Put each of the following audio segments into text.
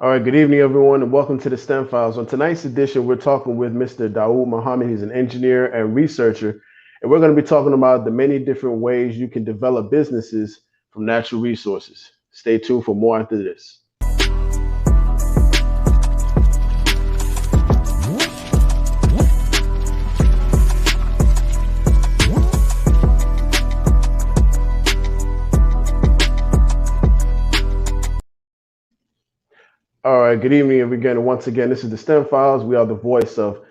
All right, good evening, everyone, and welcome to the STEM Files. On tonight's edition, we're talking with Mr. Dawud Muhammad. He's an engineer and researcher, and we're going to be talking about the many different ways you can develop businesses from natural resources. Stay tuned for more after this. All right, good evening, everyone. Once again, this is the STEM Files. We are the voice of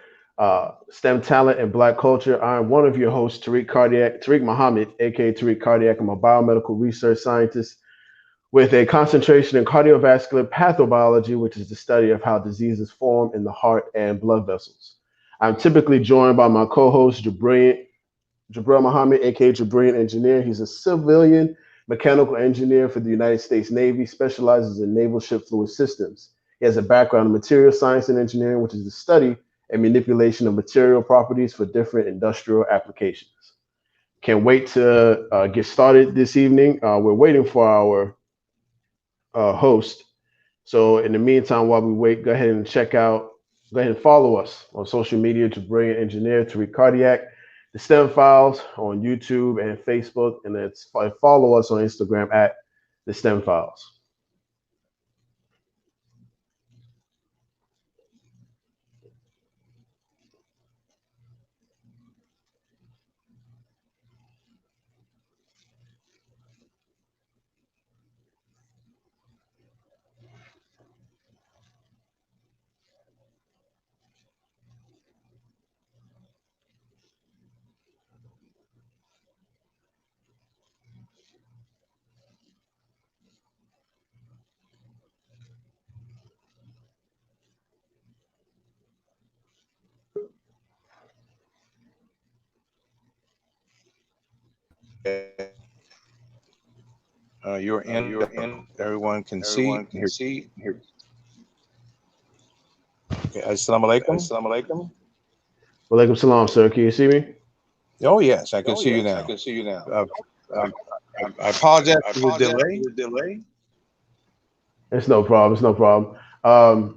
STEM talent and Black culture. I'm one of your hosts, Tariq Muhammad, aka Tariq Cardiac. I'm a biomedical research scientist with a concentration in cardiovascular pathobiology, which is the study of how diseases form in the heart and blood vessels. I'm typically joined by my co-host, Jabril Muhammad, aka Jabril Engineer. He's a civilian mechanical engineer for the United States Navy, specializes in naval ship fluid systems. He has a background in material science and engineering, which is the study and manipulation of material properties for different industrial applications. Can't wait to get started this evening. We're waiting for our host. So in the meantime, while we wait, go ahead and follow us on social media to Brilliant Engineer, Tariq Cardiac, the STEM Files on YouTube and Facebook, and then follow us on Instagram at the STEM Files. You're in. Everyone can see. Hear. Okay. Assalamu alaikum. Walaikum salam, sir. Can you see me? Oh yes, I can see you now. Uh, I, I apologize for the delay. It's no problem. It's no problem.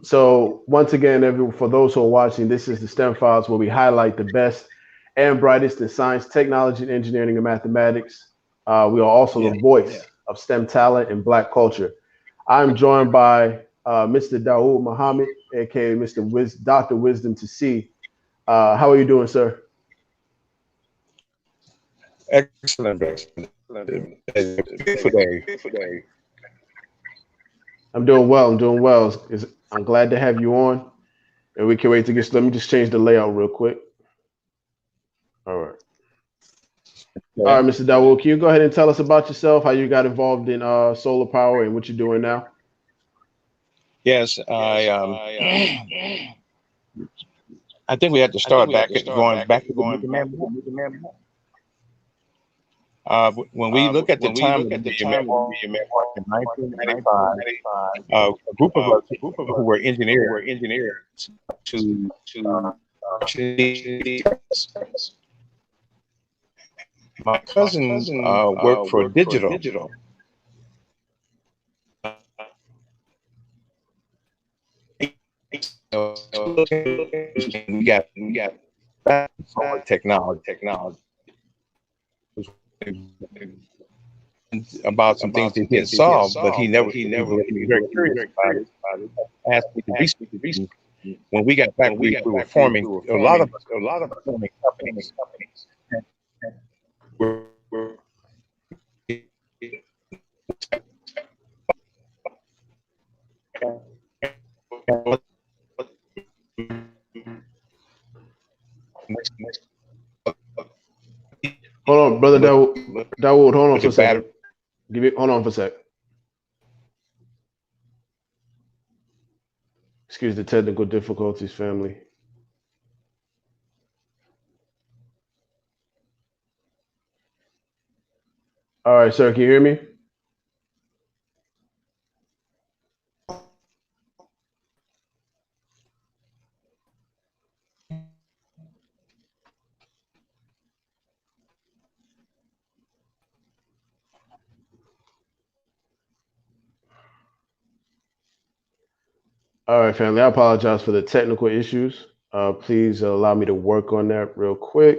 So once again, for those who are watching, this is the STEM Files where we highlight the best and brightest in science, technology, engineering, and mathematics. We are also Yeah. the voice of STEM talent and Black culture. I'm joined by Mr. Dawud Muhammad, aka Dr. Wisdom to See. How are you doing, sir? Excellent. It's a beautiful day. I'm doing well. I'm doing well. I'm glad to have you on, and we can wait to get. Let me just change the layout real quick. All right. All right, Okay. Mr. Dawood, can you go ahead and tell us about yourself, how you got involved in solar power and what you're doing now? Yes, I think we had to start going back to the Movie Man. When we look at the time of the Movie Man in 1995, a group of us who were engineers to my cousins worked for digital. We got technology about some things that he had solved, but he never he was very curious about it. Asked me to research. When we got back, we were forming a lot of forming companies. Were Hold on, brother Dawood, hold on with for the a second. battery. Hold on for a sec. Excuse the technical difficulties, family. All right, sir, can you hear me? All right, family. I apologize for the technical issues. Please allow me to work on that real quick.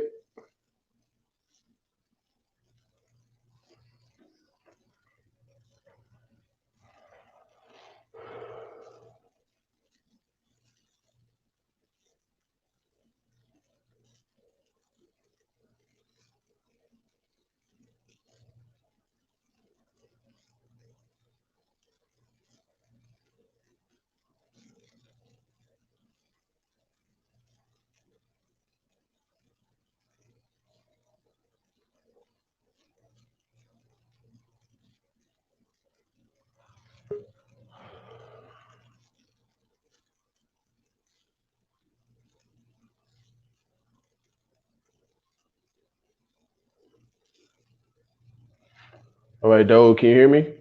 All right, Dawud, can you hear me?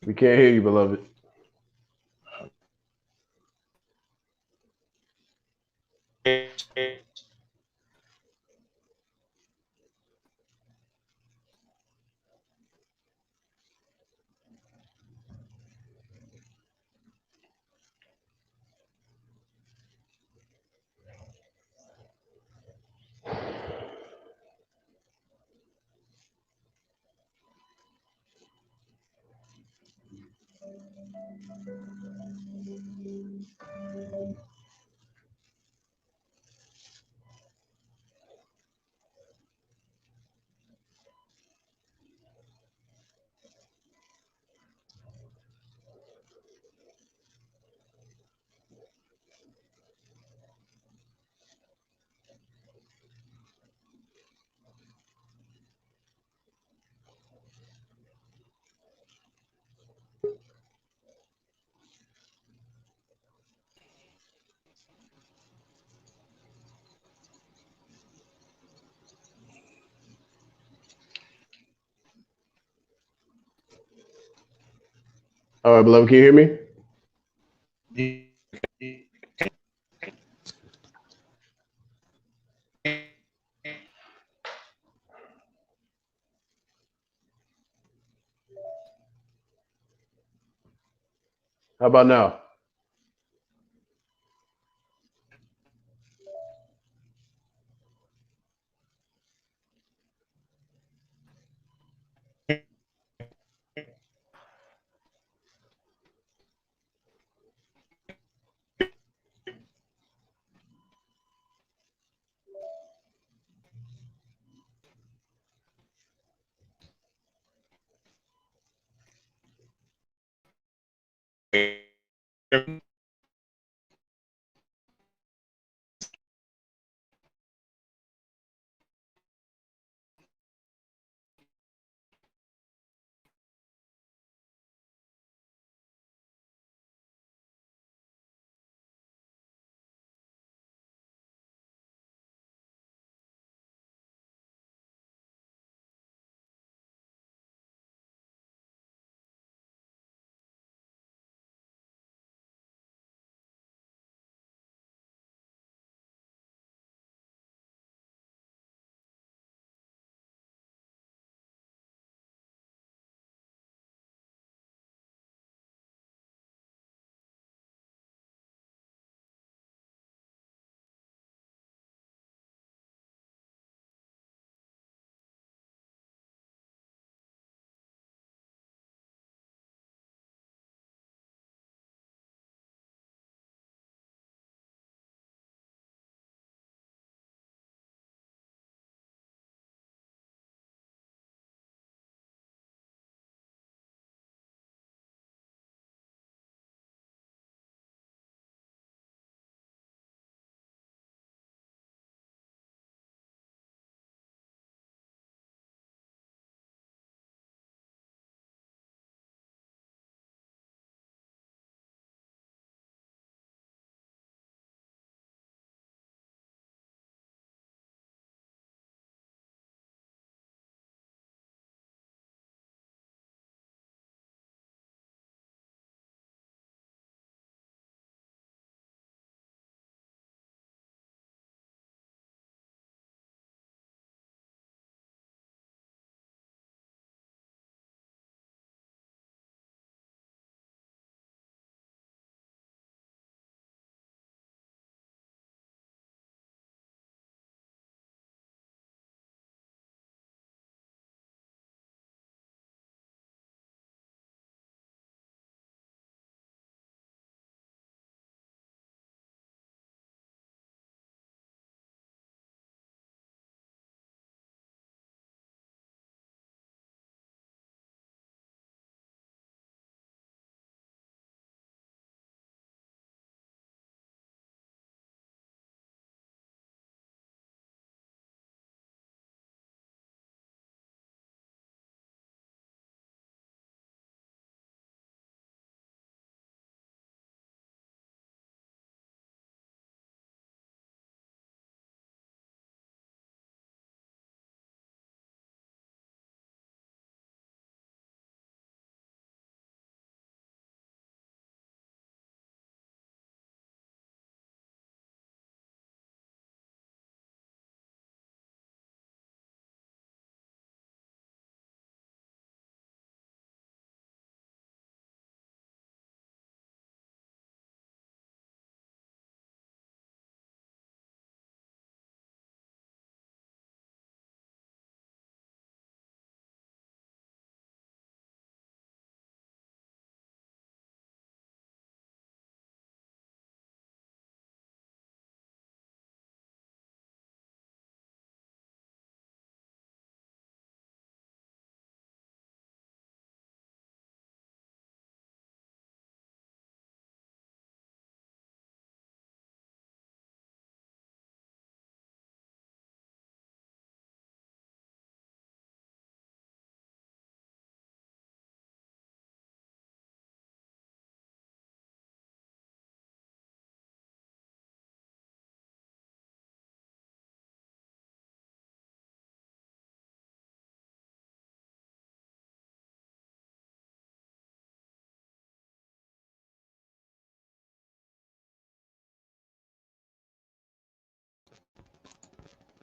We can't hear you, beloved. All right, beloved, can you hear me? How about now?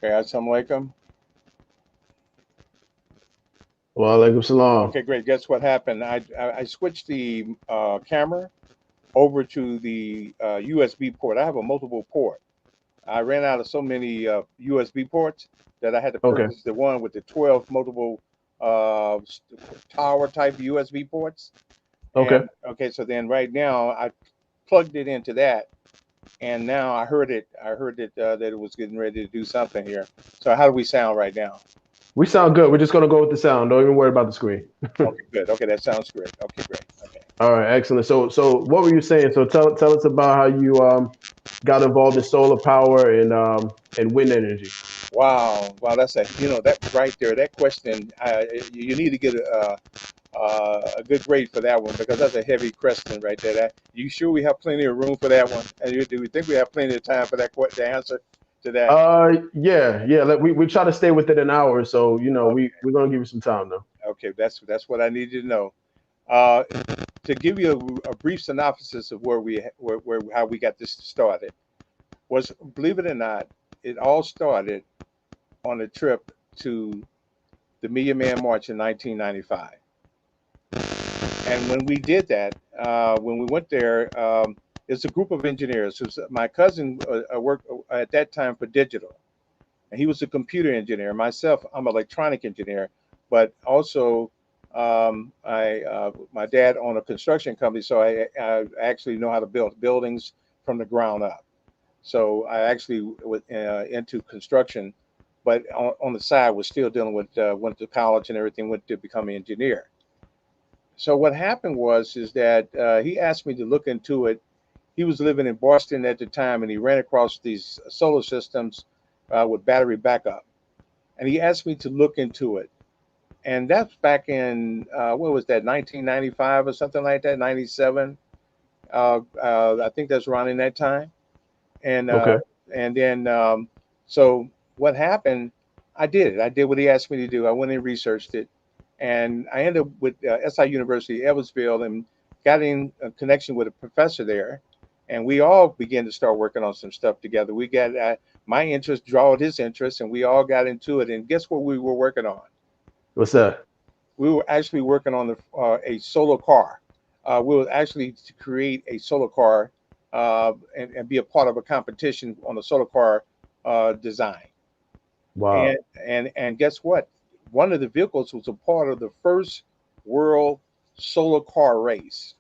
Okay, assalamu alaikum. Wa alaikum salam. Okay, great. Guess what happened? I switched the camera over to the USB port. I have a multiple port. I ran out of so many USB ports that I had to Okay. purchase the one with the 12 multiple tower type USB ports. Okay. And okay, so then right now I plugged it into that, and now I heard it. I heard it that it was getting ready to do something here. So how do we sound right now? We sound good. We're just gonna go with the sound. Don't even worry about the screen. Okay, good. Okay, that sounds great. Okay, great. Okay. All right, excellent. So what were you saying? So tell us about how you got involved in solar power and wind energy. Wow, wow, that's that right there. That question, you need to get a good grade for that one because that's a heavy question right there. You sure we have plenty of room for that one? And do we think we have plenty of time for that the answer to that? Yeah. We try to stay within an hour, so Okay, we're gonna give you some time though. okay, that's what I need to know. Uh, to give you a brief synopsis of where how we got this started was, believe it or not, it all started on a trip to the Million Man March in 1995. And when we did that, when we went there, it's a group of engineers. My cousin worked at that time for digital, and he was a computer engineer. Myself, I'm an electronic engineer, but also my dad owned a construction company, so I actually know how to build buildings from the ground up. So I actually was into construction, but on the side was still dealing with went to college and everything, went to become an engineer. So what happened was is that he asked me to look into it. He was living in Boston at the time, and he ran across these solar systems with battery backup, and he asked me to look into it. And that's back in what was that, 1995 or something like that, 97. I think that's around in that time. And Okay. and then so what happened? I did it. I did what he asked me to do. I went and researched it, and I ended up with SI University Evansville and got in a connection with a professor there, and we all began to start working on some stuff together. We got my interest drawed his interest, and we all got into it. And guess what we were working on? What's that? We were actually working on a solar car. We were actually to create a solar car and be a part of a competition on the solar car design. And, Wow. and guess what? One of the vehicles was a part of the first world solar car race.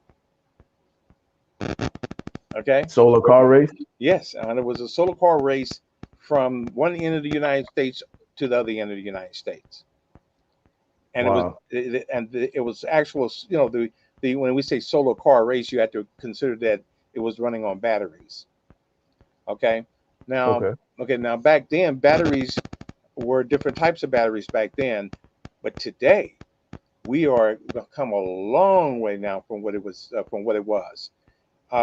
Okay. Solar car race. Yes, and it was a solar car race from one end of the United States to the other end of the United States. And Wow. it was actual, the when we say solar car race, you have to consider that it was running on batteries. Okay. Now, Okay. okay, now back then batteries were different types of batteries back then, but today we are come a long way now from what it was from what it was.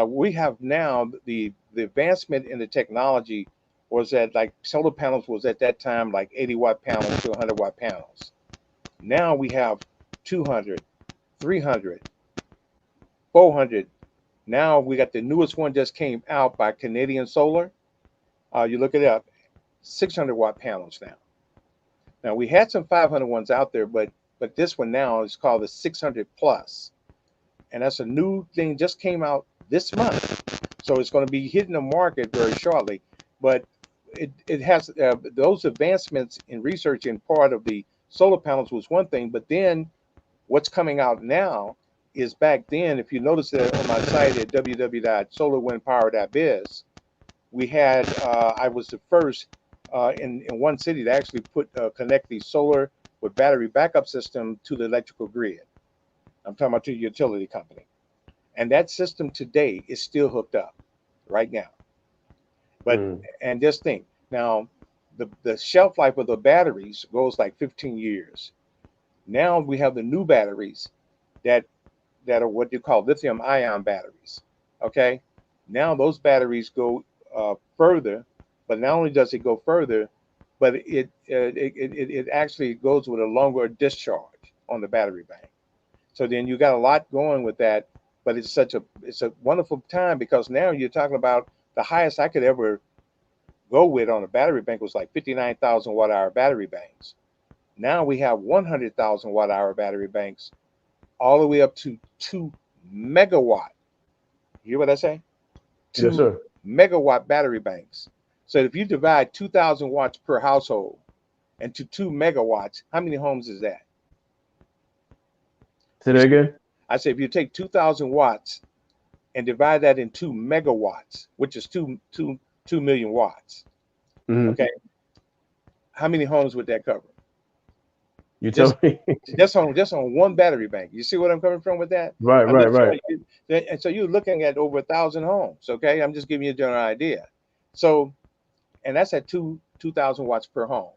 We have now the advancement in the technology was that, like, solar panels was at that time like 80-watt panels to 100-watt panels. Now we have 200, 300, 400. Now we got the newest one just came out by Canadian Solar. You look it up, 600-watt panels now. Now we had some 500 ones out there, but this one now is called the 600 plus, and that's a new thing just came out this month. So it's going to be hitting the market very shortly. But it has those advancements in research in part of the solar panels was one thing, but then what's coming out now is back then, if you notice that on my site at www.solarwindpower.biz, we had I was the first in one city to actually connect the solar with battery backup system to the electrical grid. I'm talking about to the utility company, and that system today is still hooked up right now. But Mm. and just think now, the shelf life of the batteries goes like 15 years. Now we have the new batteries that that are what you call lithium ion batteries. Okay, now those batteries go further, but not only does it go further, but it actually goes with a longer discharge on the battery bank. So then you got a lot going with that, but it's a wonderful time because now you're talking about the highest I could ever go with on a battery bank was like 59,000 watt hour battery banks. Now we have 100,000 watt hour battery banks, all the way up to 2 megawatt. You hear what I say? Yes, 2 sir. megawatt battery banks. So if you divide 2,000 watts per household into 2 megawatts, how many homes is that? Say You that see, again. I say if you take 2,000 watts and divide that in 2 megawatts, which is 2 million watts, Hmm. okay, how many homes would that cover? You Just tell me. just on one battery bank. You see what I'm coming from with that? Right, I'm right, just right. showing you and so you're looking at over 1,000 homes. Okay, I'm just giving you a general idea. So, and that's at 2,000 watts per home.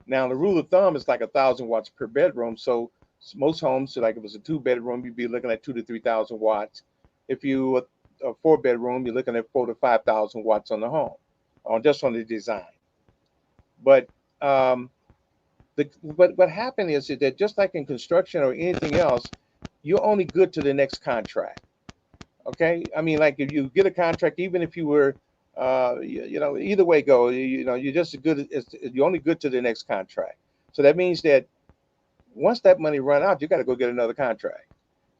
Now the rule of thumb is like 1,000 watts per bedroom. So most homes, so like if it's a 2 bedroom, you'd be looking at 2 to 3,000 watts. If you a 4 bedroom, you're looking at 4 to 5,000 watts on the home, on just on the design. But um, but what happened is that just like in construction or anything else, you're only good to the next contract. Okay, I mean, like if you get a contract, even if you were, either way go, you're just as good as you're only good to the next contract. So that means that once that money run out, you got to go get another contract.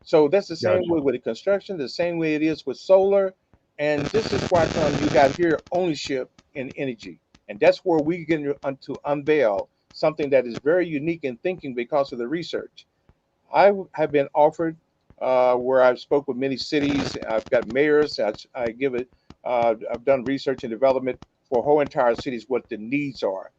So that's the same Gotcha. way with the construction, the same way it is with solar, and this is why you got here ownership in energy, and that's where we get to unveil something that is very unique in thinking because of the research. I have been offered where I've spoke with many cities. I've got mayors. I give it. I've done research and development for whole entire cities, what the needs are,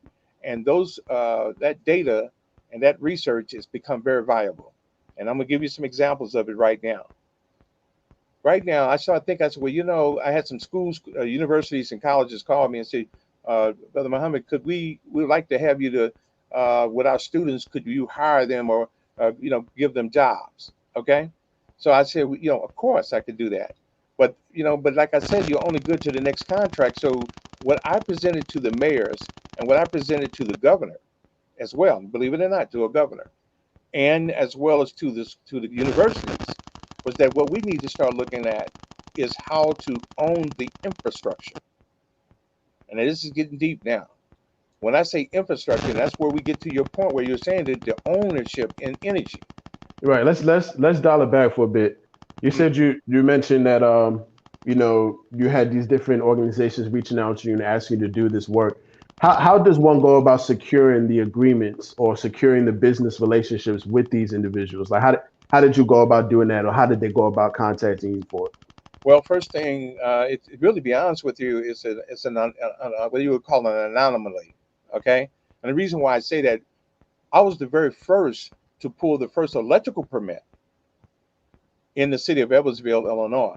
and those that data and that research has become very valuable. And I'm gonna give you some examples of it right now. Right now, I said, well, I had some schools, universities, and colleges call me and say, Brother Muhammad, we'd like to have you to, with our students, could you hire them or, give them jobs? Okay. So I said, well, of course I could do that. But like I said, you're only good to the next contract. So what I presented to the mayors and what I presented to the governor as well, believe it or not, to a governor, and as well as to the universities, was that what we need to start looking at is how to own the infrastructure. And this is getting deep now. When I say infrastructure, that's where we get to your point where you're saying that the ownership in energy. Right. Let's dial it back for a bit. You Mhm. said you mentioned that you had these different organizations reaching out to you and asking you to do this work. How does one go about securing the agreements or securing the business relationships with these individuals? Like how did you go about doing that, or how did they go about contacting you for it? Well, first thing, it really, be honest with you, it's what you would call an anomaly. Okay. And the reason why I say that, I was the very first to pull the first electrical permit in the city of Edwardsville, Illinois.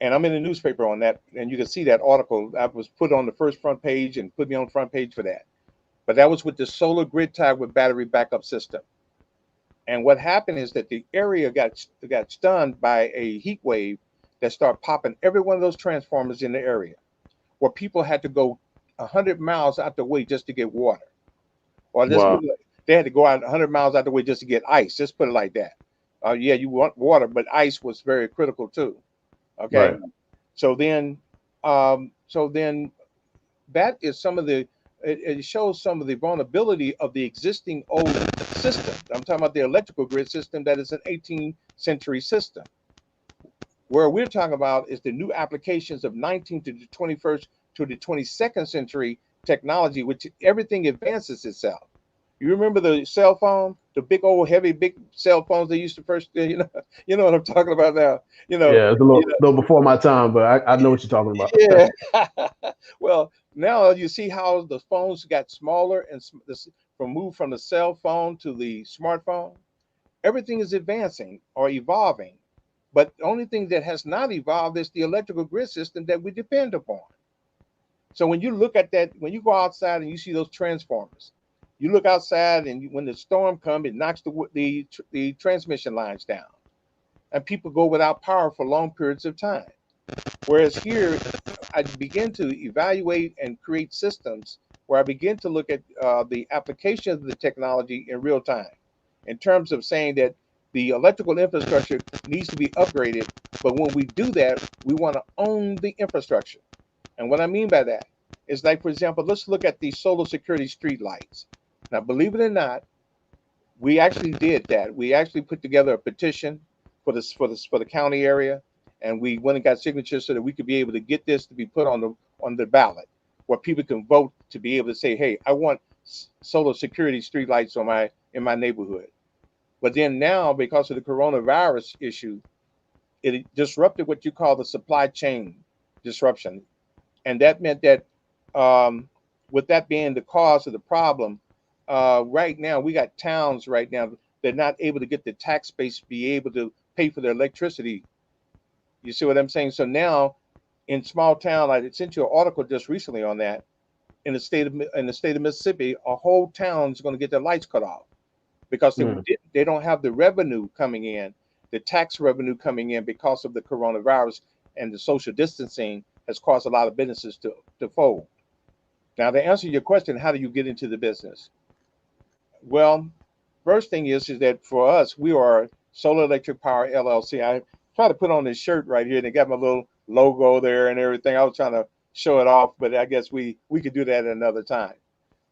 And I'm in the newspaper on that, and you can see that article. I was put on the first front page and put me on the front page for that. But that was with the solar grid tied with battery backup system. And what happened is that the area got stunned by a heat wave that started popping every one of those transformers in the area, where people had to go 100 miles out the way just to get water, or let's put Wow. it like, they had to go out 100 miles out the way just to get ice. Just put it like that. Yeah, you want water, but ice was very critical too. Okay, Right. so then that is some of the it shows some of the vulnerability of the existing old system. I'm talking about the electrical grid system that is an 18th century system. Where we're talking about is the new applications of 19th to the 21st to the 22nd century technology, which everything advances itself. You remember the cell phone, the big old heavy big cell phones they used to first, you know what I'm talking about now. You know, Yeah, it's a you little before my time, but I know what you're talking about. yeah. Well, now you see how the phones got smaller and from move from the cell phone to the smartphone. Everything is advancing or evolving, but the only thing that has not evolved is the electrical grid system that we depend upon. So when you look at that, when you go outside and you see those transformers, you look outside and when the storm comes, it knocks the transmission lines down, and people go without power for long periods of time. Whereas here, I begin to evaluate and create systems where I begin to look at the application of the technology in real time, in terms of saying that the electrical infrastructure needs to be upgraded. But when we do that, we want to own the infrastructure. And what I mean by that It's like, for example, let's look at the solar security street lights. Now, believe it or not, we actually did that. We actually put together a petition for the county area, and we went and got signatures so that we could be able to get this to be put on the ballot, where people can vote to be able to say, "Hey, I want solar security streetlights in my neighborhood." But then now, because of the coronavirus issue, it disrupted what you call the supply chain disruption, and that meant that, with that being the cause of the problem, right now we got towns right now they're not able to get the tax base to be able to pay for their electricity. You see what I'm saying? So now, in small town, I sent you an article just recently on that. In the state of Mississippi, a whole town is going to get their lights cut off because they don't have the revenue coming in, the tax revenue coming in because of the coronavirus, and the social distancing has caused a lot of businesses to fold. Now, to answer your question, how do you get into the business? Well, first thing is that for us, we are Solar Electric Power LLC. I try to put on this shirt right here, and they got my little logo there and everything. I was trying to show it off, but I guess we could do that another time.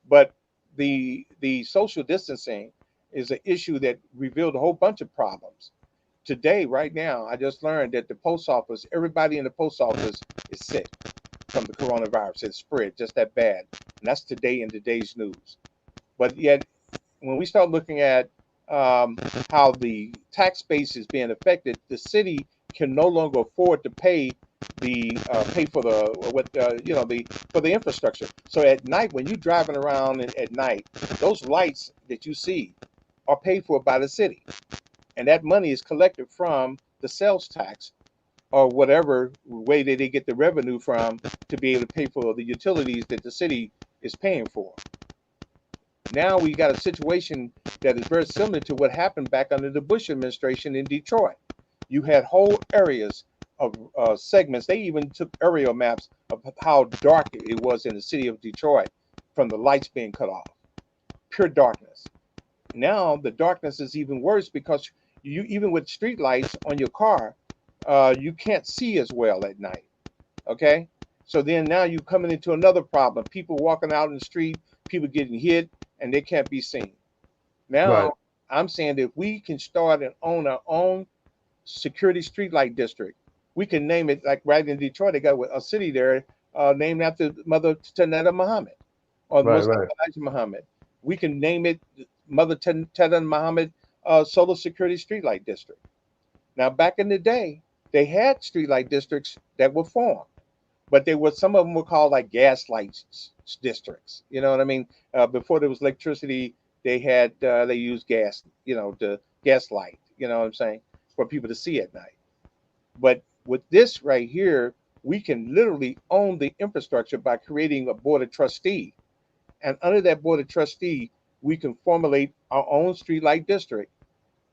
But the social distancing is an issue that revealed a whole bunch of problems. Today, right now, I just learned that the post office, everybody in the post office is sick from the coronavirus. It's spread just that bad. And that's today in today's news. But yet, when we start looking at how the tax base is being affected, the city can no longer afford to pay for the infrastructure. So at night, when you're driving around at night, those lights that you see are paid for by the city, and that money is collected from the sales tax or whatever way that they get the revenue from to be able to pay for the utilities that the city is paying for. Now we got a situation that is very similar to what happened back under the Bush administration in Detroit. You had whole areas of segments. They even took aerial maps of how dark it was in the city of Detroit from the lights being cut off. Pure darkness. Now the darkness is even worse because you, even with street lights on your car, you can't see as well at night. Okay? So then now you're coming into another problem. People walking out in the street, people getting hit, and they can't be seen. Now, right. I'm saying that if we can start and own our own security streetlight district, we can name it, like right in Detroit, they got a city there named after Mother Tanetta Muhammad, or Muslim Elijah Muhammad. We can name it Mother Tanetta Muhammad Solar Security Streetlight District. Now, back in the day, they had streetlight districts that were formed, but some of them were called like gas lights districts. You know what I mean? Before there was electricity, they used gas, the gas light. You know what I'm saying? For people to see at night. But with this right here, we can literally own the infrastructure by creating a board of trustee, and under that board of trustee, we can formulate our own streetlight district,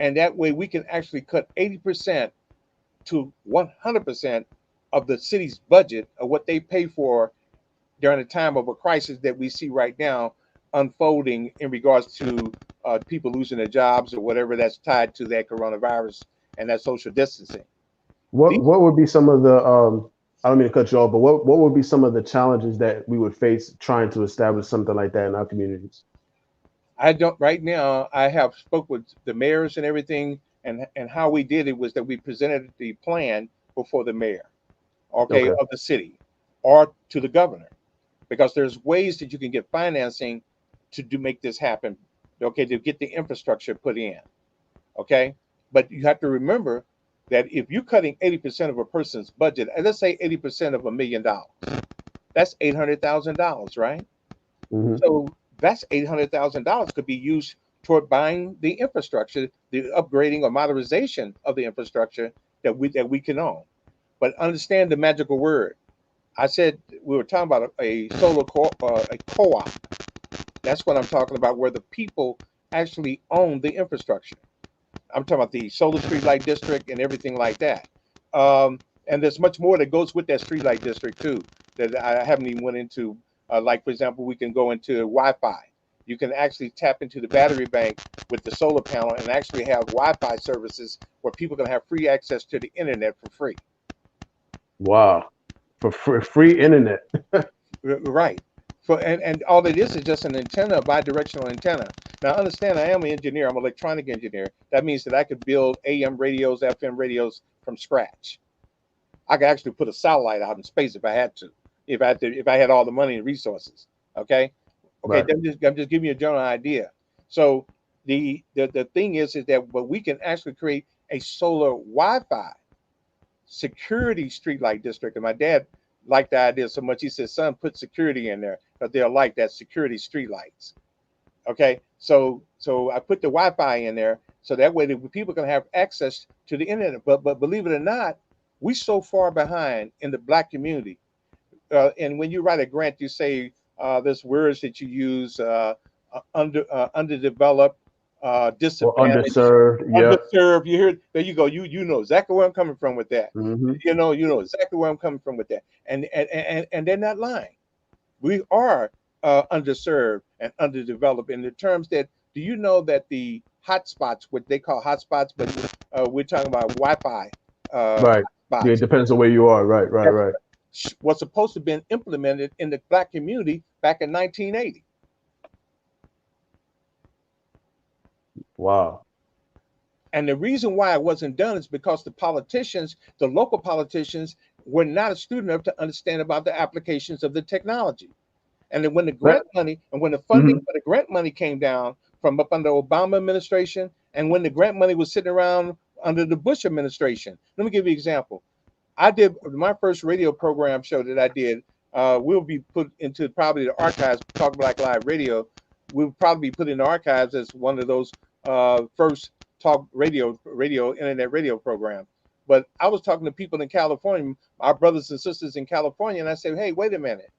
and that way we can actually cut 80% to 100% of the city's budget of what they pay for during a time of a crisis that we see right now unfolding in regards to people losing their jobs or whatever that's tied to that coronavirus and that social distancing. What would be some of the I don't mean to cut you off, but what would be some of the challenges that we would face trying to establish something like that in our communities? Right now, I have spoke with the mayors and everything, and how we did it was that we presented the plan before the mayor, okay, of the city, or to the governor, because there's ways that you can get financing to make this happen, okay, to get the infrastructure put in, okay? But you have to remember that if you're cutting 80% of a person's budget, and let's say 80% of $1 million, that's $800,000, right? Mm-hmm. So that's $800,000 could be used toward buying the infrastructure, the upgrading or modernization of the infrastructure that we can own. But understand the magical word. I said we were talking about a solar co-op. That's what I'm talking about, where the people actually own the infrastructure. I'm talking about the solar streetlight district and everything like that. And there's much more that goes with that streetlight district too that I haven't even went into. Like, for example, we can go into Wi-Fi. You can actually tap into the battery bank with the solar panel and actually have Wi-Fi services where people can have free access to the internet for free. Wow. For free internet. Right. And all it is just an antenna, a bidirectional antenna. Now, understand, I am an engineer. I'm an electronic engineer. That means that I could build AM radios, FM radios from scratch. I could actually put a satellite out in space if I had to, if I had all the money and resources. Okay. Okay. Right. I'm just giving you a general idea. So the thing is that but we can actually create a solar Wi-Fi security streetlight district. And my dad liked the idea so much. He said, "Son, put security in there because they'll like that security streetlights." Okay, so I put the Wi-Fi in there so that way the people can have access to the internet. But believe it or not, we so far behind in the Black community. And when you write a grant, you say there's words that you use underdeveloped, Or disadvantaged, underserved. Yep. underserved. You hear? There you go. You know exactly where I'm coming from with that. Mm-hmm. You know exactly where I'm coming from with that. And they're not lying. We are underserved and underdeveloped in the terms that. Do you know that the hotspots, what they call hotspots, but we're talking about Wi-Fi Right. Yeah, it hotspots, depends on where you are. Right. Right. Right. was supposed to have been implemented in the Black community back in 1980. Wow. And the reason why it wasn't done is because the politicians, the local politicians, were not astute enough to understand about the applications of the technology. And then when the That, grant money and when the funding mhm. for the grant money came down from up under Obama administration, and when the grant money was sitting around under the Bush administration, let me give you an example. I did my first radio program show that I did. Will be put into probably the archives. Talk Black Live Radio. We'll probably be put in the archives as one of those first talk internet radio programs. But I was talking to people in California, our brothers and sisters in California, and I said, "Hey, wait a minute.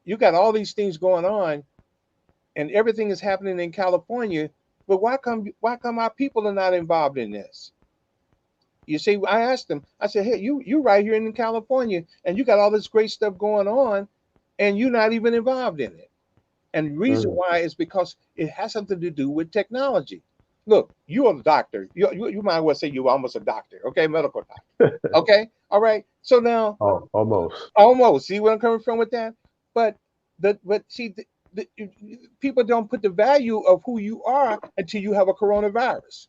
You got all these things going on, and everything is happening in California, but why come our people are not involved in this?" You see, I asked them, I said, "Hey, you right here in California, and you got all this great stuff going on, and you're not even involved in it." And the reason Mhm. why is because it has something to do with technology. Look, you're a doctor. You might as well say you're almost a doctor, okay? Medical doctor. Okay? All right. So now Oh, almost. almost see where I'm coming from with that? But see people don't put the value of who you are until you have a coronavirus.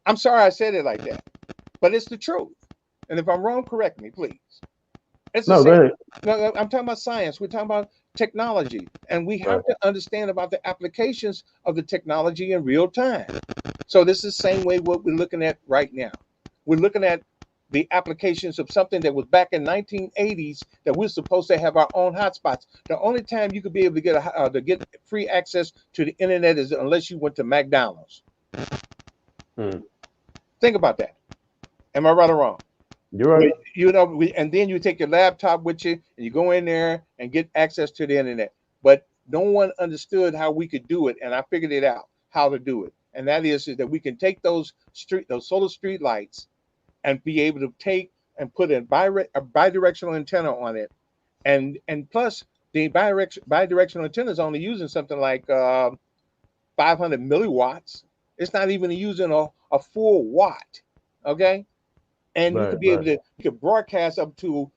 I'm sorry I said it like that, but it's the truth. And if I'm wrong, correct me, please. It's the No, go same. ahead. No, I'm talking about science. We're talking about technology, and we Right. have to understand about the applications of the technology in real time. So this is the same way what we're looking at right now. We're looking at the applications of something that was back in 1980s that we're supposed to have our own hotspots. The only time you could be able to get free access to the internet is unless you went to McDonald's. Mm. Think about that. Am I right or wrong? You're right. And then you take your laptop with you and you go in there and get access to the internet. But no one understood how we could do it, and I figured it out how to do it. And that is that we can take those solar street lights and be able to take and put a bidirectional antenna on it, and plus the bidirectional antenna is only using something like 500 milliwatts. It's not even using a full watt. Okay, and you Right. could be able Right. to you could broadcast up to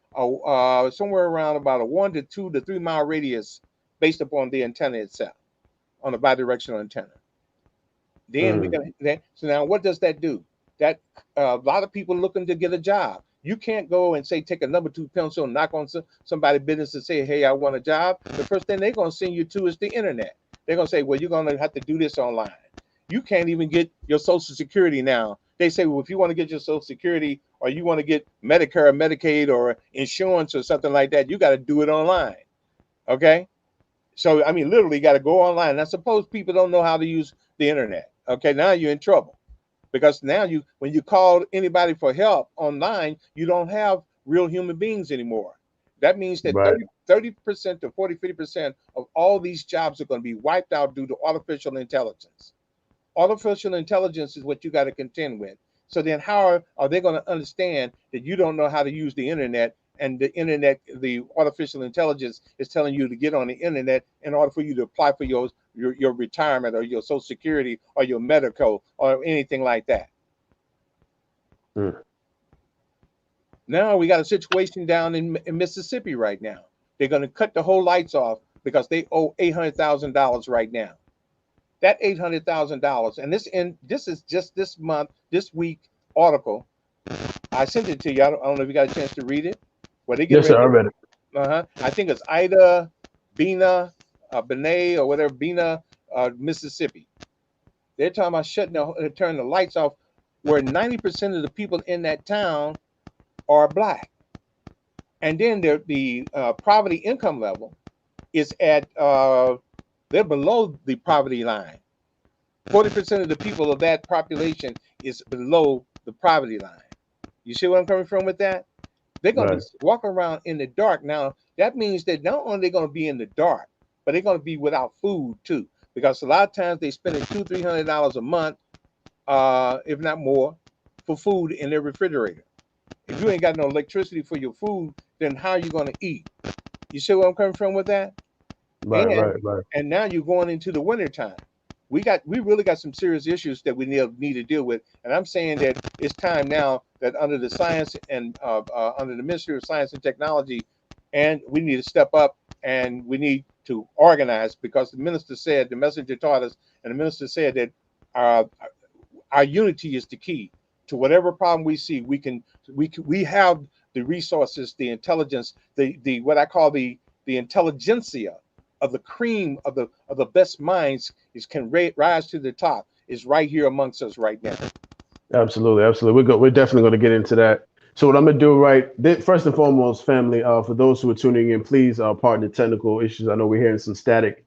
somewhere around about a 1 to 2 to 3 mile radius based upon the antenna itself on a bidirectional antenna. Then we Mm. can so now what does that do? That a lot of people looking to get a job. You can't go and say take a number two pencil and knock on somebody's business and say, "Hey, I want a job." The first thing they're gonna send you to is the internet. They're gonna say, "Well, you're gonna have to do this online." You can't even get your Social Security now. They say, "Well, if you want to get your Social Security or you want to get Medicare or Medicaid or insurance or something like that, you got to do it online." Okay, so I mean, literally, got to go online. I suppose people don't know how to use the internet. Okay, now you're in trouble because now when you call anybody for help online, you don't have real human beings anymore. That means that Right. 30% to 40, 50% of all these jobs are going to be wiped out due to artificial intelligence. Artificial intelligence is what you got to contend with. So then how are they going to understand that you don't know how to use the internet, and the internet, the artificial intelligence is telling you to get on the internet in order for you to apply for your retirement or your Social Security or your medical or anything like that? Mm. Now we got a situation down in Mississippi right now. they're going to cut the whole lights off because they owe $800,000 right now. That $800,000, and this is just this week article. I sent it to you. I don't know if you got a chance to read it. Where they get Yes, sir. I read it. I think it's Ida, Bina, Benet, or whatever, Bina, Mississippi. They're talking about turning the lights off, where 90% of the people in that town are black, and then the poverty income level is at they're below the poverty line. 40% of the people of that population is below the poverty line. You see what I'm coming from with that? They're going to walk around in the dark. Now, that means that not only are they going to be in the dark, but they're going to be without food too. Because a lot of times they spend $200-300 a month, if not more, for food in their refrigerator. If you ain't got no electricity for your food, then how are you going to eat? You see where I'm coming from with that? Right. And now you're going into the winter time. We really got some serious issues that we need to deal with. And I'm saying that it's time now that under the science and under the Ministry of Science and Technology, and we need to step up and we need to organize, because the messenger taught us, and the minister said that our unity is the key to whatever problem we see. We have the resources, the intelligence, the what I call the intelligentsia of the cream of the best minds can rise to the top, is right here amongst us right now. Absolutely. We're definitely going to get into that. So what I'm going to do first and foremost, family, for those who are tuning in, please pardon the technical issues. I know we're hearing some static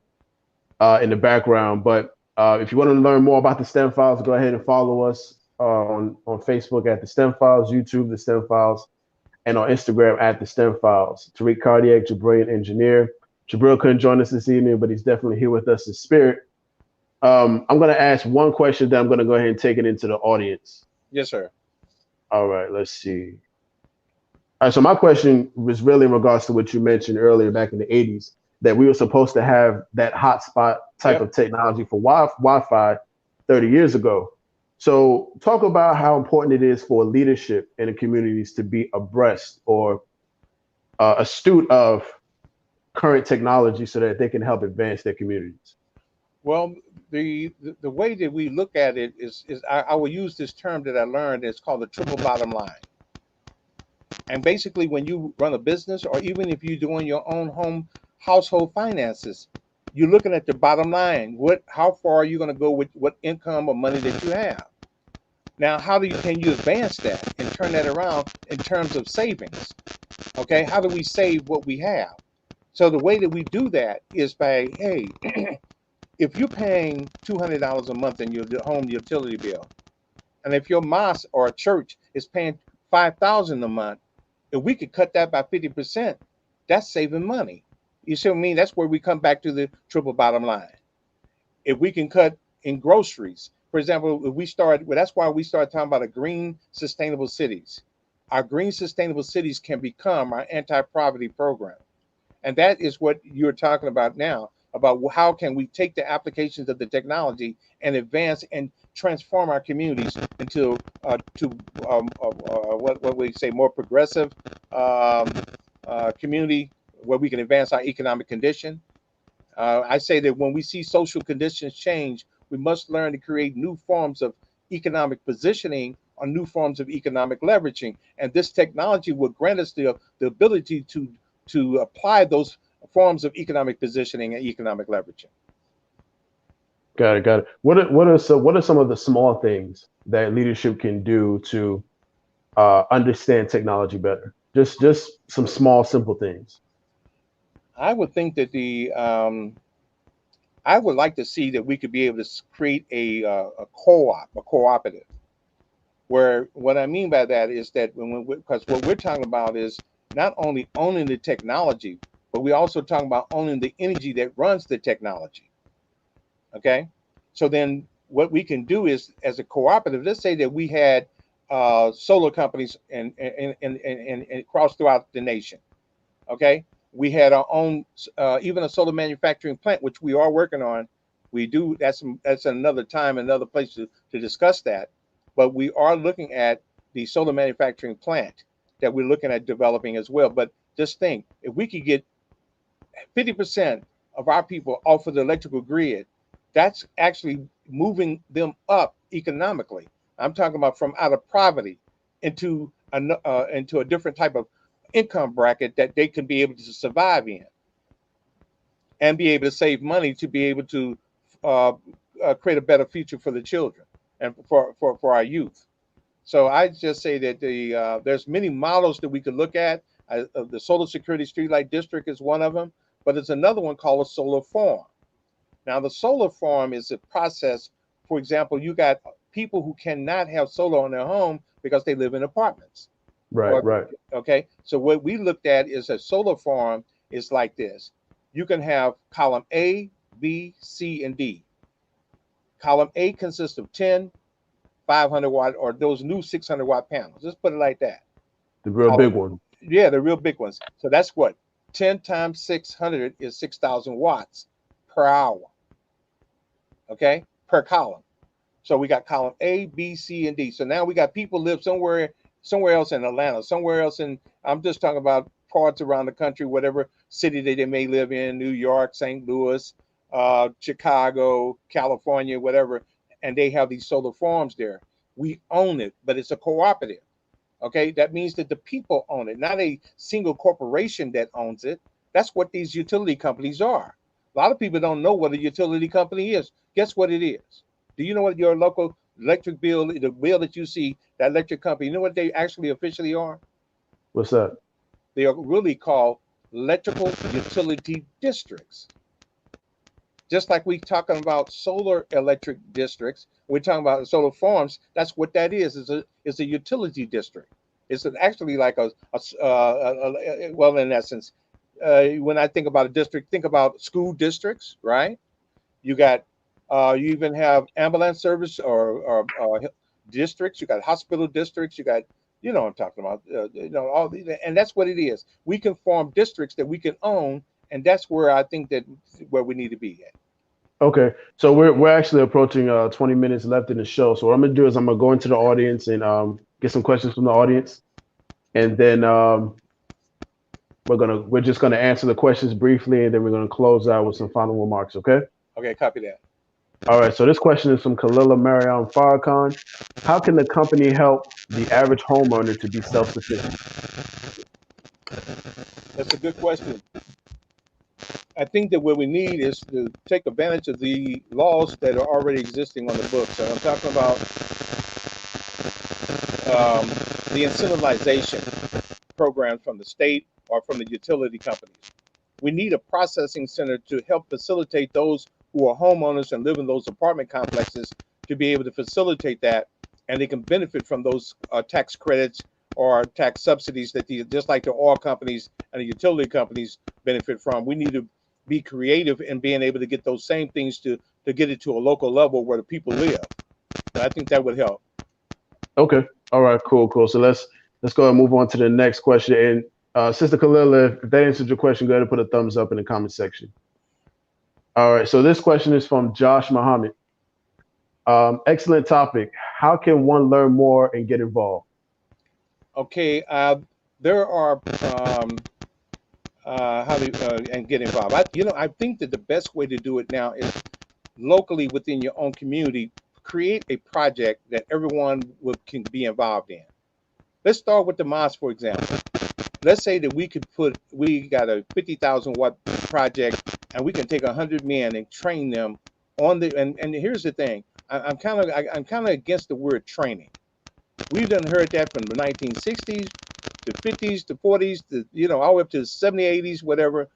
in the background, but if you want to learn more about the STEM Files, go ahead and follow us on Facebook at the STEM Files, YouTube, the STEM Files, and on Instagram at the STEM Files. TARIQ Cardiac, Jabril Engineer. Jabril couldn't join us this evening, but he's definitely here with us in spirit. I'm going to ask one question, then I'm going to go ahead and take it into the audience. Yes, sir. All right, let's see. All right, so my question was really in regards to what you mentioned earlier back in the 80s, that we were supposed to have that hotspot type of technology for Wi-Fi 30 years ago. So talk about how important it is for leadership in the communities to be abreast or astute of current technology so that they can help advance their communities. Well, the way that we look at it is I will use this term that I learned. It's called the triple bottom line. And basically, when you run a business, or even if you're doing your own household finances, you're looking at the bottom line. How far are you going to go with what income or money that you have? Now, can you advance that and turn that around in terms of savings? Okay, how do we save what we have? So the way that we do that is by, hey, if you're paying $200 a month in your home utility bill, and if your mosque or a church is paying $5,000 a month, if we could cut that by 50%, that's saving money. You see what I mean? That's where we come back to the triple bottom line. If we can cut in groceries, for example, that's why we started talking about green sustainable cities. Our green sustainable cities can become our anti-poverty program. And that is what you're talking about now, about how can we take the applications of the technology and advance and transform our communities into what we say, more progressive community where we can advance our economic condition. I say that when we see social conditions change, we must learn to create new forms of economic positioning or new forms of economic leveraging. And this technology will grant us the ability to apply those forms of economic positioning and economic leveraging. Got it. What are some of the small things that leadership can do to understand technology better? Just some small, simple things. I would think that I would like to see that we could be able to create a cooperative, where what I mean by that is that because what we're talking about is not only owning the technology, but we're also talking about owning the energy that runs the technology. Okay, so then what we can do is, as a cooperative, let's say that we had solar companies and across throughout the nation. Okay, we had our own even a solar manufacturing plant, which we are working on. We do that's another time, another place to discuss that. But we are looking at the solar manufacturing plant that we're looking at developing as well. But just think, if we could get 50% of our people off of the electrical grid, that's actually moving them up economically. I'm talking about from out of poverty into a different type of income bracket that they can be able to survive in and be able to save money to be able to uh, create a better future for the children and for our youth. So I just say that there's many models that we could look at. The Solar Security Streetlight District is one of them, but there's another one called a solar farm. Now, the solar farm is a process. For example, you got people who cannot have solar on their home because they live in apartments. Right, Or right. okay, so what we looked at is a solar farm is like this. You can have column A, B, C, and D. Column A consists of 10, 500 watt, or those new 600 watt panels. Let's put it like that. The real Column, big one. yeah, the real big ones. So that's what 10 times 600 is 6,000 watts per hour. Okay, per column. So we got column A, B, C, and D. So now we got people live somewhere else in Atlanta, somewhere else in. I'm just talking about parts around the country, whatever city that they may live in, New York, St. Louis, Chicago, California, whatever, and they have these solar farms there. We own it, but it's a cooperative. Okay, that means that the people own it, not a single corporation that owns it. That's what these utility companies are. A lot of people don't know what a utility company is. Guess what it is? Do you know what your local electric bill, the bill that you see, that electric company, you know what they actually officially are? What's that? They are really called electrical utility districts. Just like we talking about solar electric districts, we're talking about solar farms. That's what that is a utility district. It's actually like well, in essence, when I think about a district, think about school districts, right? You got you even have ambulance service or districts. You got hospital districts. You got, you know what I'm talking about. All these, and that's what it is. We can form districts that we can own, and that's where I think that where we need to be at. Okay, so we're actually approaching 20 minutes left in the show. So what I'm gonna do is I'm gonna go into the audience and get some questions from the audience, and then we're just gonna answer the questions briefly, and then we're gonna close out with some final remarks. Okay. Okay, copy that. All right. So this question is from Kalila Mariam Farrakhan. How can the company help the average homeowner to be self-sufficient? That's a good question. I think that what we need is to take advantage of the laws that are already existing on the books. And I'm talking about the incentivization programs from the state or from the utility companies. We need a processing center to help facilitate those who are homeowners and live in those apartment complexes to be able to facilitate that, and they can benefit from those tax credits or tax subsidies that just like the oil companies and the utility companies benefit from. We need to be creative in being able to get those same things to get it to a local level where the people live. And I think that would help. Okay. All right. Cool. Cool. So let's go and move on to the next question. And Sister Kalila, if that answered your question, go ahead and put a thumbs up in the comment section. All right. So this question is from Josh Muhammad. Excellent topic. How can one learn more and get involved? Okay. There are how do and get involved. I think that the best way to do it now is locally within your own community. Create a project that everyone can be involved in. Let's start with the mosque, for example. Let's say that we got a 50,000 watt project, and we can take 100 men and train them on the. And here's the thing, I'm kind of against the word training. We've done heard that from the 1960s, the 50s, the 40s, all the way up to the 70s, 80s, whatever.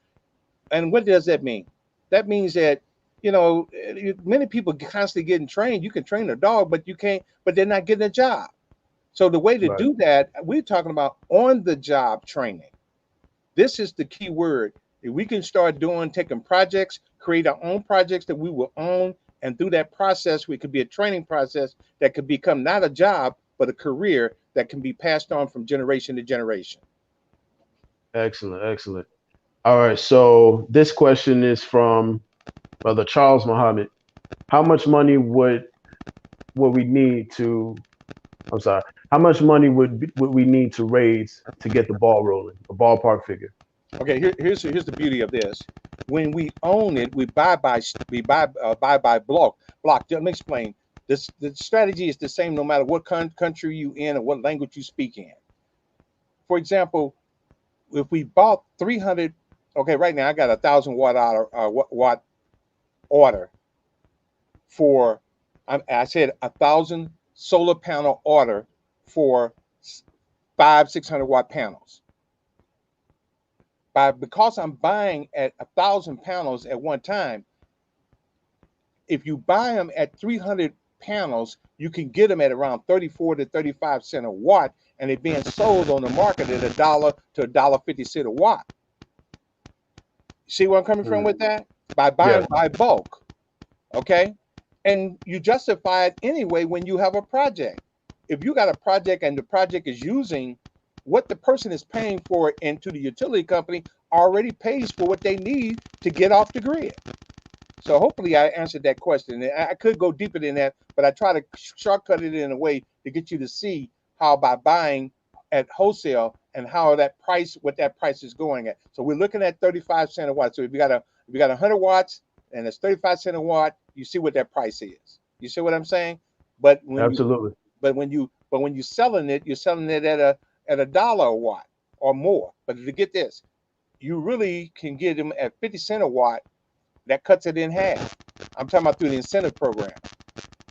And what does that mean? That means that many people constantly getting trained. You can train a dog, but you can't. But they're not getting a job. So the way to Right. do that, we're talking about on-the-job training. This is the key word. If we can start taking projects, create our own projects that we will own, and through that process, we could be a training process that could become not a job, but a career that can be passed on from generation to generation. Excellent. Excellent. All right. So this question is from Brother Charles Muhammad. How much money would we need to? I'm sorry. How much money would we need to raise to get the ball rolling? A ballpark figure. Okay, here's the beauty of this. When we own it, we buy by block. Let me explain. The strategy is the same no matter what country you in or what language you speak in. For example, if we bought 300, okay, right now I got 1,000 watt watt order for, I said 1,000 solar panel order for 600 watt panels. Because I'm buying at 1,000 panels at one time, if you buy them at 300 panels, you can get them at around 34 to 35 cents a watt, and they're being sold on the market at $1 to $1.50 a watt. See where I'm coming from with that? By buying by bulk, okay? And you justify it anyway when you have a project. If you got a project and the project is using what the person is paying for into the utility company already pays for what they need to get off the grid. So hopefully I answered that question. I could go deeper than that, but I try to shortcut it in a way to get you to see how by buying at wholesale and how that price, what that price is going at. So we're looking at 35 cents a watt. So if you got 100 watts and it's 35 cents a watt, you see what that price is. You see what I'm saying? But when Absolutely. when you're selling it at $1 a watt or more. But to get this, you really can get them at 50 cents a watt. That cuts it in half. I'm talking about through the incentive program.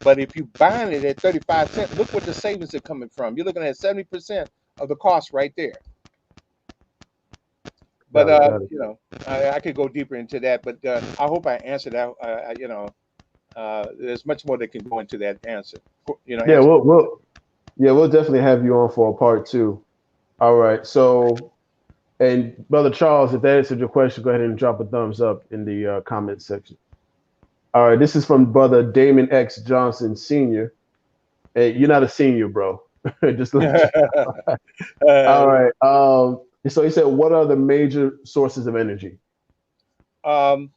But if you buying it at 35 cents, look what the savings are coming from. You're looking at 70% of the cost right there. But I could go deeper into that. But I hope I answered that. There's much more that can go into that answer. Yeah, we'll definitely have you on for a part 2. All right. So, and Brother Charles, if that answered your question, go ahead and drop a thumbs up in the comment section. All right. This is from Brother Damon X Johnson Sr. Hey, you're not a senior, bro. Just let you know. All right. So he said, what are the major sources of energy? Well,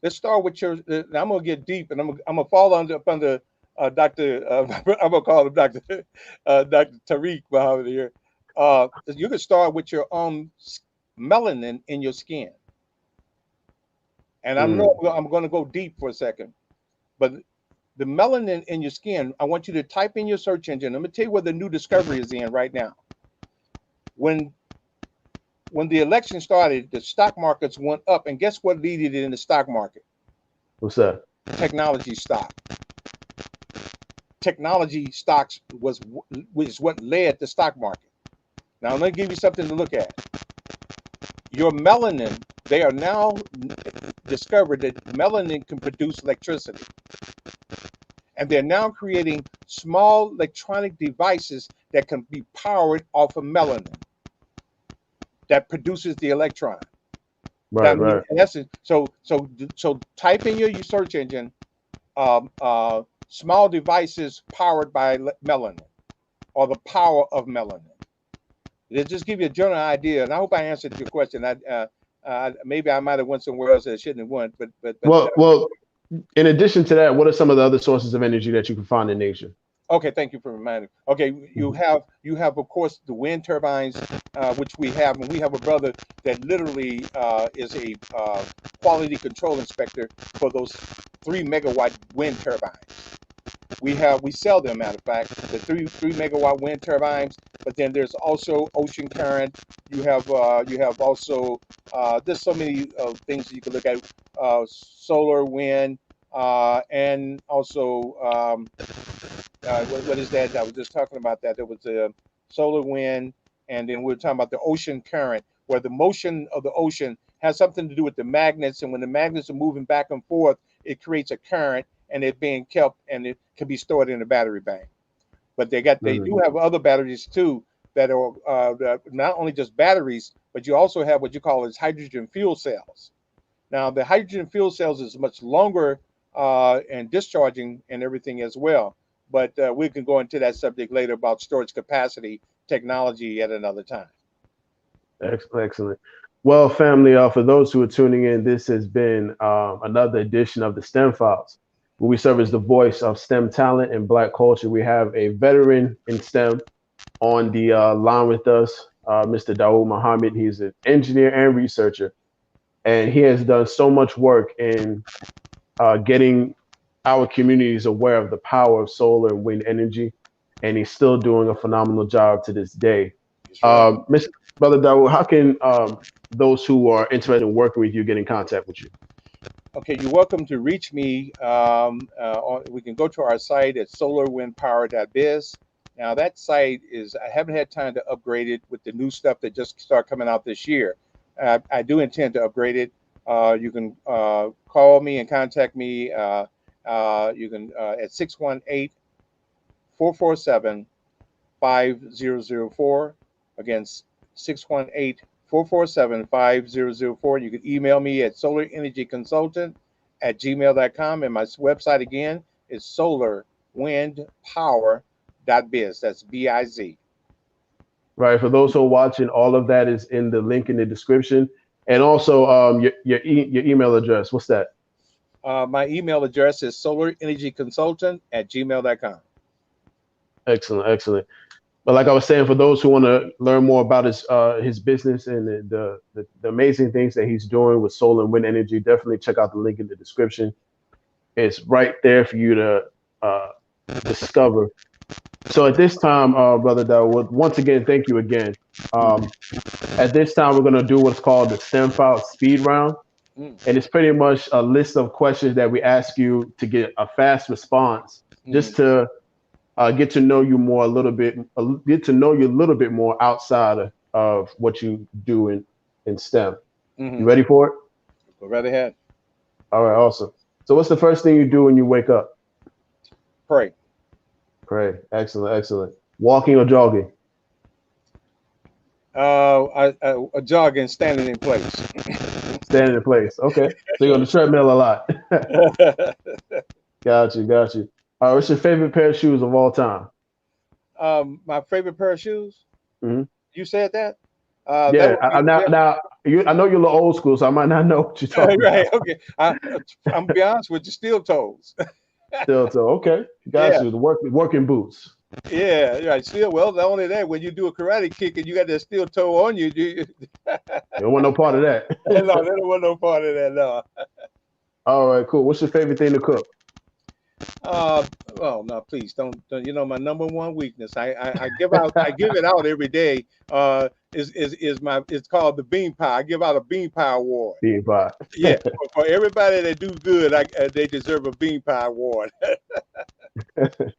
let's start with your. I'm gonna get deep, and I'm gonna fall under Dr. I'm gonna call him Dr. Dr. TARIQ Muhammad here. You can start with your own melanin in your skin, and I'm going to go deep for a second, but the melanin in your skin. I want you to type in your search engine. I'm gonna tell you where the new discovery is in right now. When the election started, the stock markets went up, and guess what leaded it in the stock market? What's that? Technology stock. Technology stocks was what led the stock market. Now I'm going to give you something to look at. Your melanin, they are now discovered that melanin can produce electricity. And they're now creating small electronic devices that can be powered off of melanin that produces the electron. Right, right. In essence, so type in your search engine, small devices powered by melanin, or the power of melanin. It just give you a general idea, and I hope I answered your question. Maybe I might have went somewhere else that I shouldn't have went, but well, in addition to that, what are some of the other sources of energy that you can find in nature? Okay, thank you for reminding. Okay, you have of course the wind turbines, which we have, and we have a brother that literally is a quality control inspector for those 3 megawatt wind turbines. We sell them, matter of fact, the 3 megawatt wind turbines. But then there's also ocean current. You have also there's so many things that you can look at, solar, wind, and also what is that? I was just talking about that. There was a solar, wind, and then we were talking about the ocean current, where the motion of the ocean has something to do with the magnets, and when the magnets are moving back and forth, it creates a current, and it's being kept, and it can be stored in a battery bank. But they do have other batteries too that are not only just batteries, but you also have what you call as hydrogen fuel cells. Now the hydrogen fuel cells is much longer and discharging and everything as well. But we can go into that subject later about storage capacity technology at another time. Excellent. Well, family, for those who are tuning in, this has been another edition of the STEM Files, where we serve as the voice of STEM talent and Black culture. We have a veteran in STEM on the line with us, Mr. Dawud Muhammad. He's an engineer and researcher, and he has done so much work in getting our communities aware of the power of solar and wind energy, and he's still doing a phenomenal job to this day. That's right. Mr. Brother Dawud, how can those who are interested in working with you get in contact with you? Okay, you're welcome to reach me. We can go to our site at solarwindpower.biz. Now that site is, I haven't had time to upgrade it with the new stuff that just started coming out this year. I do intend to upgrade it. You can call me and contact me. You can at 618-447-5004. Again, 618-447-5004. You can email me at solarenergyconsultant@gmail.com. And my website again is solarwindpower.biz. That's BIZ. Right. For those who are watching, all of that is in the link in the description, and also your email address. What's that? My email address is solarenergyconsultant@gmail.com. Excellent, excellent. But like I was saying, for those who want to learn more about his business and the amazing things that he's doing with solar and wind energy, definitely check out the link in the description. It's right there for you to discover. So at this time, Brother Dawud, once again, thank you again. At this time, we're going to do what's called the STEM file speed round. And it's pretty much a list of questions that we ask you to get a fast response, just to get to know you more a little bit, get to know you a little bit more outside of what you do in STEM. You ready for it? Go right ahead. All right, awesome. So what's the first thing you do when you wake up? Pray. Pray. Excellent, excellent. Walking or jogging? Jogging, standing in place. Standing in place. Okay. So you're on the treadmill a lot. Got you, got you. All right, what's your favorite pair of shoes of all time? My favorite pair of shoes? Mm-hmm. You said that? Yeah. I know you're a little old school, so I might not know what you're talking right, about. okay. I'm gonna be honest with you, steel toes. Still, so okay. Got you. The working boots. Yeah, right. Still, well, not only that, when you do a karate kick and you got that steel toe on you, You don't want no part of that. no, they don't want no part of that, no. All right, cool. What's your favorite thing to cook? Well, no, please don't. You know, my number one weakness. I give out. I give it out every day. It's called the bean pie. I give out a bean pie award. Bean pie. Yeah, for everybody that do good, they deserve a bean pie award.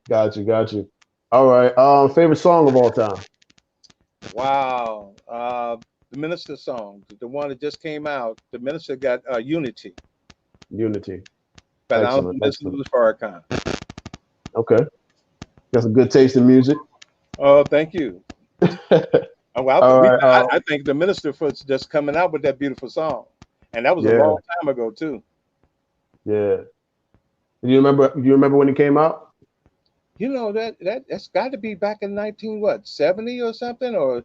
Got you, got you. All right. Favorite song of all time? Wow. The Minister song, the one that just came out. The Minister got Unity. Unity. But Excellent, I don't listen to Farrakhan. Okay. Got some good taste in music. Oh, thank you. Well, I think the Minister for just coming out with that beautiful song, and that was a long time ago too. Yeah. Do you remember when it came out? You know that's got to be back in 1970 or something, or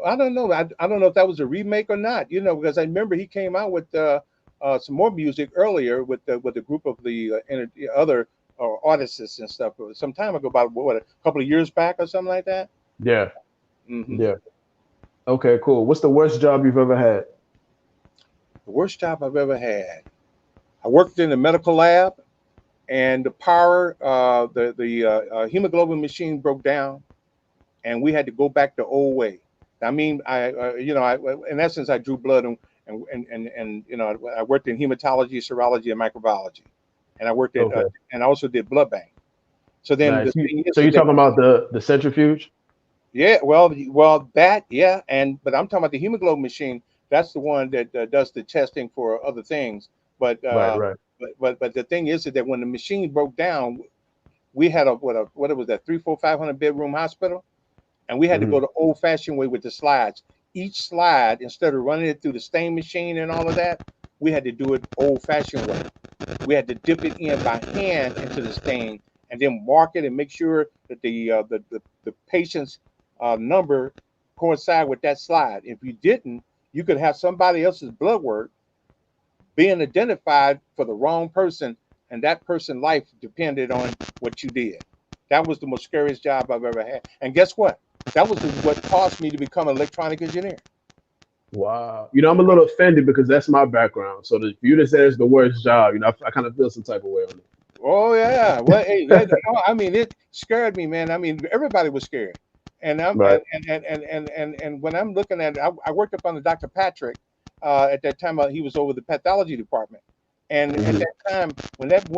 I don't know. I don't know if that was a remake or not. You know, because I remember he came out with some more music earlier with the group of the other artists and stuff some time ago, about a couple of years back or something like that. Yeah. Yeah. Okay, cool. What's the worst job you've ever had? The worst job I've ever had. I worked in the medical lab, and the power, the hemoglobin machine broke down, and we had to go back the old way. I mean, in essence, I drew blood and you know, I worked in hematology, serology, and microbiology, and I worked at and I also did blood bank. So then, nice. So you're talking about the centrifuge? Yeah, well, that, yeah, but I'm talking about the hemoglobin machine. That's the one that does the testing for other things. But right. But the thing is that when the machine broke down, we had what it was, that 500 bedroom hospital, and we had to go the old fashioned way with the slides. Each slide, instead of running it through the stain machine and all of that, we had to do it old fashioned way. We had to dip it in by hand into the stain and then mark it and make sure that the patient's number coincide with that slide. If you didn't, you could have somebody else's blood work being identified for the wrong person, and that person's life depended on what you did. That was the most scariest job I've ever had. And guess what? That was what caused me to become an electronic engineer. Wow. You know, I'm a little offended because that's my background. So for you to say it's the worst job, you know, I kind of feel some type of way on Oh yeah. Well, hey, yeah, no, I mean, it scared me, man. I mean, everybody was scared. And I'm Right. and when I'm looking at it, I worked up under Dr. Patrick at that time. He was over the pathology department. And at that time, when that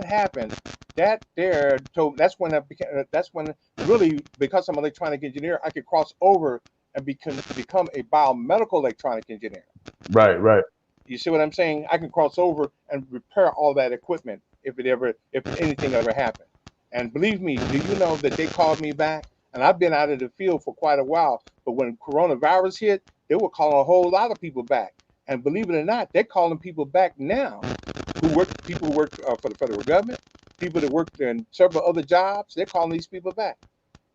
happened, that's when I became, that's when really, because I'm an electronic engineer, I could cross over and become a biomedical electronic engineer. Right. You see what I'm saying? I can cross over and repair all that equipment if anything ever happened. And believe me, do you know that they called me back? And I've been out of the field for quite a while. But when coronavirus hit, they were calling a whole lot of people back. And believe it or not, they're calling people back now people who work for the federal government, people that work in several other jobs. They're calling these people back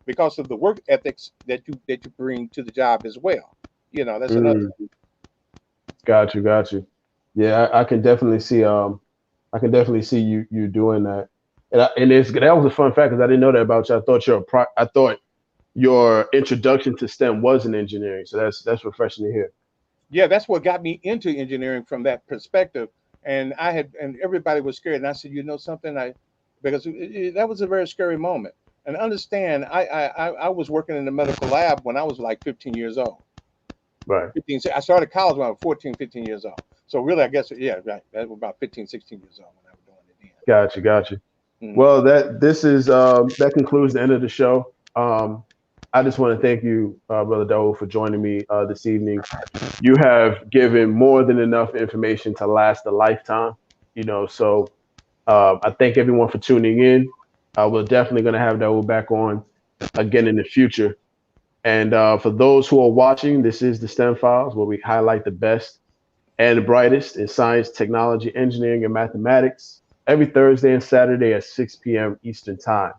because of the work ethics that you bring to the job as well. You know, that's another. Got you. Yeah, I can definitely see. I can definitely see you doing that. And that was a fun fact because I didn't know that about you. I thought your introduction to STEM was in engineering. So that's refreshing to hear. Yeah, that's what got me into engineering from that perspective. And everybody was scared. And I said, you know something, because that was a very scary moment. And understand, I was working in the medical lab when I was like 15 years old. Right. 15, I started college when I was 14, 15 years old. So really, I guess, yeah, right. That was about 15, 16 years old when I was doing it then. Got you. Well, that concludes the end of the show. I just want to thank you, Brother Dawud, for joining me this evening. You have given more than enough information to last a lifetime. You know, so I thank everyone for tuning in. We're definitely going to have Dawud back on again in the future. And for those who are watching, this is the STEM Files, where we highlight the best and the brightest in science, technology, engineering, and mathematics every Thursday and Saturday at 6 p.m. Eastern Time.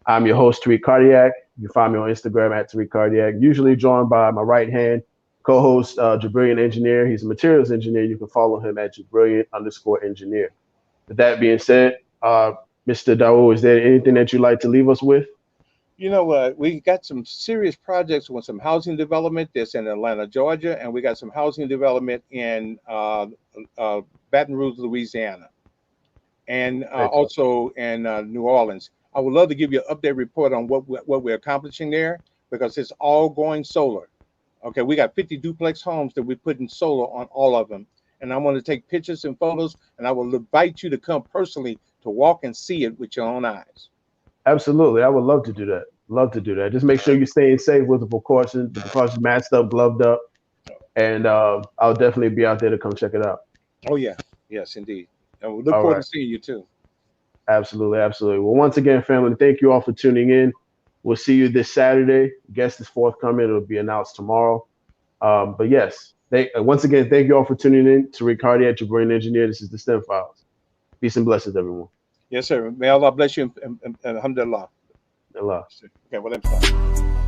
I'm your host, TARIQ Cardiac. You can find me on Instagram at TARIQ Cardiac, usually joined by my right hand co-host, Jabrillion Engineer. He's a materials engineer. You can follow him at Jabrillion_engineer. With that being said, Mr. Dawud, is there anything that you'd like to leave us with? You know what? We got some serious projects with some housing development that's in Atlanta, Georgia, and we got some housing development in Baton Rouge, Louisiana, and also in New Orleans. I would love to give you an update report on what we're accomplishing there because it's all going solar. Okay, we got 50 duplex homes that we're putting solar on all of them, and I want to take pictures and photos, and I will invite you to come personally to walk and see it with your own eyes. Absolutely. I would love to do that. Love to do that. Just make sure you're staying safe with the precautions masked up, gloved up. And I'll definitely be out there to come check it out. Oh, yeah. Yes, indeed. And we look forward to seeing you too. Absolutely. Well, once again, family, thank you all for tuning in. We'll see you this Saturday. Guest is forthcoming. It'll be announced tomorrow. But yes, once again, thank you all for tuning in. TARIQ Cardiac, your brain engineer. This is the STEM Files. Peace and blessings, everyone. Yes, sir. May Allah bless you and alhamdulillah. Allah. Okay, well, let's start.